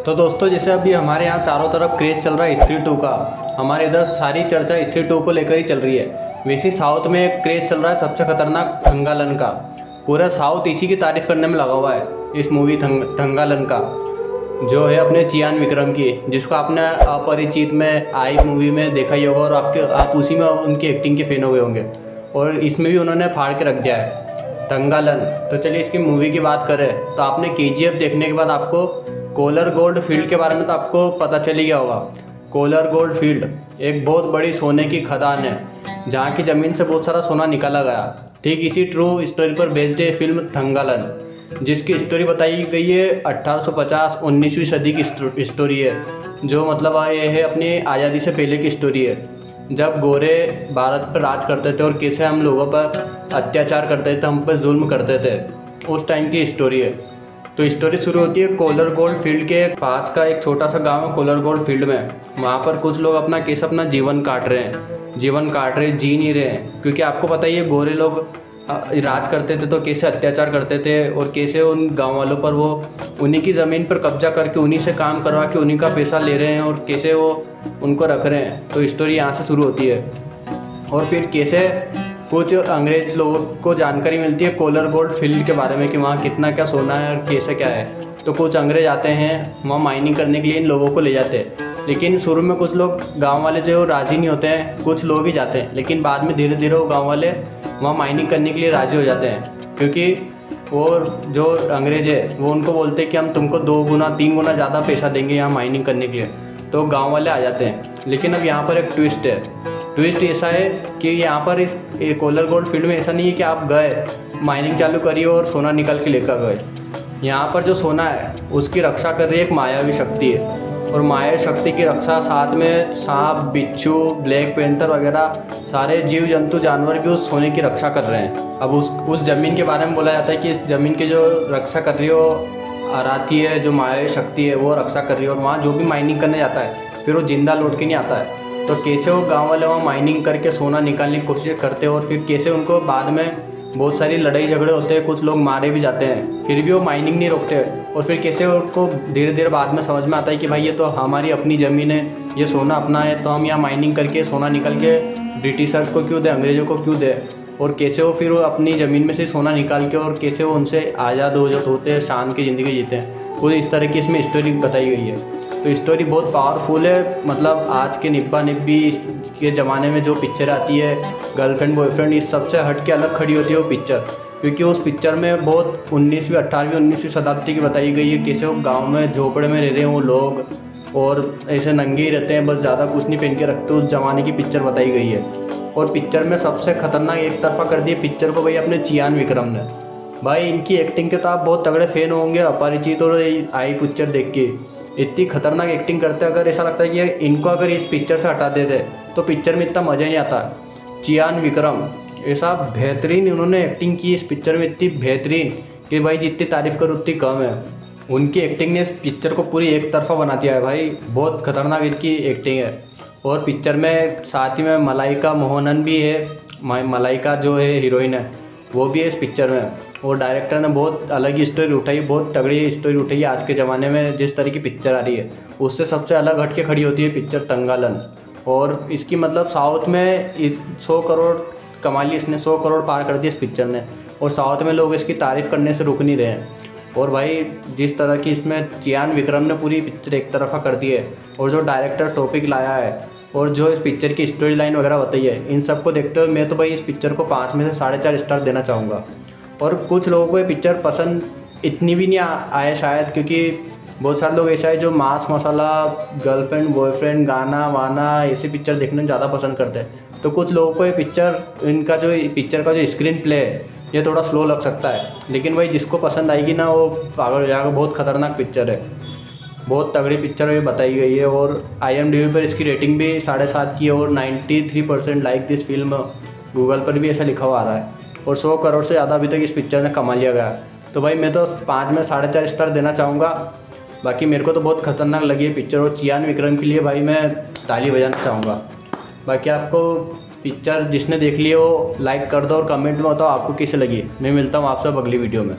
तो दोस्तों, जैसे अभी हमारे यहाँ चारों तरफ क्रेज़ चल रहा है स्त्री 2 का, हमारे इधर सारी चर्चा स्त्री 2 को लेकर ही चल रही है। वैसे साउथ में एक क्रेज़ चल रहा है सबसे खतरनाक, थंगालन का। पूरा साउथ इसी की तारीफ़ करने में लगा हुआ है, इस मूवी थंगालन का, जो है अपने चियान विक्रम की, जिसको आपने अपरिचित में आई मूवी में देखा ही होगा और आप उसी में उनकी एक्टिंग के फ़ैन हो गए होंगे। और इसमें भी उन्होंने फाड़ के रख दिया है थंगालन। तो चलिए इसकी मूवी की बात करें तो आपने KGF देखने के बाद आपको कोलर गोल्ड फील्ड के बारे में तो आपको पता चल ही गया होगा। कोलर गोल्ड फील्ड एक बहुत बड़ी सोने की खदान है, जहाँ की ज़मीन से बहुत सारा सोना निकाला गया। ठीक इसी ट्रू स्टोरी पर बेस्ड है फिल्म थंगालन, जिसकी स्टोरी बताई गई है 1850 19वीं सदी की स्टोरी है, जो मतलब ये है अपनी आज़ादी से पहले की स्टोरी है, जब गोरे भारत पर राज करते थे और कैसे हम लोगों पर अत्याचार करते थे, हम पर जुल्म करते थे, उस टाइम की स्टोरी है। तो स्टोरी शुरू होती है कोलर गोल्ड फील्ड के पास का एक छोटा सा गांव है कोलर गोल्ड फील्ड में। वहाँ पर कुछ लोग अपना जीवन काट रहे हैं, जी नहीं रहे हैं, क्योंकि आपको पता ही है गोरे लोग राज करते थे तो कैसे अत्याचार करते थे और कैसे उन गांव वालों पर वो उन्हीं की ज़मीन पर कब्जा करके उन्हीं से काम करवा के उन्हीं का पैसा ले रहे हैं और कैसे वो उनको रख रहे हैं। तो स्टोरी यहाँ से शुरू होती है और फिर कैसे कुछ अंग्रेज लोगों को जानकारी मिलती है कोलर गोल्ड फील्ड के बारे में कि वहाँ कितना क्या सोना है और कैसे क्या है। तो कुछ अंग्रेज आते हैं वहाँ माइनिंग करने के लिए, इन लोगों को ले जाते हैं। लेकिन शुरू में कुछ लोग गांव वाले जो राज़ी नहीं होते हैं, कुछ लोग ही जाते हैं, लेकिन बाद में धीरे धीरे वो गांव वाले वहाँ माइनिंग करने के लिए राज़ी हो जाते हैं, क्योंकि वो जो अंग्रेज है वो उनको बोलते हैं कि हम तुमको 2 गुना 3 गुना ज़्यादा पैसा देंगे यहाँ माइनिंग करने के लिए। तो गाँव वाले आ जाते हैं। लेकिन अब यहाँ पर एक ट्विस्ट है। ट्विस्ट ऐसा है कि यहाँ पर इस कोलर गोल्ड फील्ड में ऐसा नहीं है कि आप गए माइनिंग चालू करिए और सोना निकल के लेकर गए। यहाँ पर जो सोना है उसकी रक्षा कर रही है एक मायावी शक्ति है, और मायावी शक्ति की रक्षा साथ में सांप, बिच्छू, ब्लैक पेंथर वगैरह सारे जीव जंतु जानवर भी उस सोने की रक्षा कर रहे हैं। अब उस ज़मीन के बारे में बोला जाता है कि इस ज़मीन की जो रक्षा कर रही है वो आराती है, जो मायावी शक्ति है वो रक्षा कर रही है। और वहाँ जो भी माइनिंग करने जाता है फिर वो जिंदा लौट के नहीं आता है। तो कैसे वो गांव वाले वहाँ माइनिंग करके सोना निकालने की कोशिश करते हैं और फिर कैसे उनको बाद में बहुत सारी लड़ाई झगड़े होते हैं, कुछ लोग मारे भी जाते हैं, फिर भी वो माइनिंग नहीं रोकते। और फिर कैसे उनको धीरे धीरे बाद में समझ में आता है कि भाई ये तो हमारी अपनी ज़मीन है, ये सोना अपना है, तो हम यहाँ माइनिंग करके सोना निकल के ब्रिटिशर्स को क्यों दें, अंग्रेज़ों को क्यों दें। और कैसे वो फिर वो अपनी ज़मीन में से सोना निकाल के और कैसे वो उनसे आज़ाद हो जाते होते हैं, शान की ज़िंदगी जीते हैं। पूरी इस तरह की इसमें स्टोरी बताई गई है। तो स्टोरी बहुत पावरफुल है। मतलब आज के निब्बा निब्बी के ज़माने में जो पिक्चर आती है गर्लफ्रेंड बॉयफ्रेंड, इस सबसे हट के अलग खड़ी होती है वो पिक्चर, क्योंकि उस पिक्चर में बहुत 19वीं शताब्दी की बताई गई है। कैसे वो गांव में झोपड़े में रह रहे हैं वो लोग और ऐसे नंगे ही रहते हैं, बस ज़्यादा कुछ नहीं पहन के रखते, उस ज़माने की पिक्चर बताई गई है। और पिक्चर में सबसे खतरनाक एक तरफा कर दिया पिक्चर को भाई अपने चियान विक्रम ने। भाई इनकी एक्टिंग के तो आप बहुत तगड़े फ़ैन होंगे अपरिचित और आई पिक्चर देख के। इतनी खतरनाक एक्टिंग करते हैं, अगर ऐसा लगता है कि इनको अगर इस पिक्चर से हटा देते तो पिक्चर में इतना मज़ा ही नहीं आता। चियान विक्रम ऐसा बेहतरीन उन्होंने एक्टिंग की इस पिक्चर में, इतनी बेहतरीन कि भाई जितनी तारीफ़ करो उतनी कम है। उनकी एक्टिंग ने इस पिक्चर को पूरी एक तरफा बना दिया है भाई, बहुत खतरनाक इनकी एक्टिंग है। और पिक्चर में साथ ही में मलाइका मोहनन भी है, मलाइका जो है हीरोइन है वो भी है इस पिक्चर में। और डायरेक्टर ने बहुत अलग ही स्टोरी उठाई, बहुत तगड़ी स्टोरी उठाई है। आज के ज़माने में जिस तरह की पिक्चर आ रही है उससे सबसे अलग हट के खड़ी होती है पिक्चर थंगालन। और इसकी मतलब साउथ में इस 100 करोड़ कमा ली इसने, 100 करोड़ पार कर दिया इस पिक्चर ने, और साउथ में लोग इसकी तारीफ़ करने से रुक नहीं रहे हैं। और भाई जिस तरह की इसमें चियान विक्रम ने पूरी पिक्चर एक तरफा कर दी है, और जो डायरेक्टर टॉपिक लाया है और जो इस पिक्चर की स्टोरी लाइन वगैरह बताई है, इन सबको देखते हुए मैं तो भाई इस पिक्चर को 5 में से 4.5 स्टार देना चाहूँगा। और कुछ लोगों को ये पिक्चर पसंद इतनी भी नहीं आए शायद, क्योंकि बहुत सारे लोग ऐसा है जो मांस मसाला, गर्लफ्रेंड बॉयफ्रेंड, गाना वाना ऐसी पिक्चर देखने में ज़्यादा पसंद करते हैं। तो कुछ लोगों को ये पिक्चर, इनका जो पिक्चर का जो स्क्रीन प्ले है ये थोड़ा स्लो लग सकता है, लेकिन भाई जिसको पसंद आएगी ना वो पागल हो जाएगा। बहुत खतरनाक पिक्चर है, बहुत तगड़ी पिक्चर ये बताई गई है। और IMDb पर इसकी रेटिंग भी 7.5 की है और 93% लाइक दिस फिल्म गूगल पर भी ऐसा लिखा हुआ आ रहा है। और 100 करोड़ से ज़्यादा अभी तक इस पिक्चर ने कमा लिया गया। तो भाई मैं तो 5 में 4.5 स्टार देना चाहूँगा। बाकी मेरे को तो बहुत खतरनाक लगी है पिक्चर, और चियान विक्रम के लिए भाई मैं ताली बजाना चाहूँगा। बाकी आपको पिक्चर जिसने देख ली हो लाइक कर दो और कमेंट में बताओ आपको कैसे लगी। मैं मिलता हूँ आपसे अगली वीडियो में।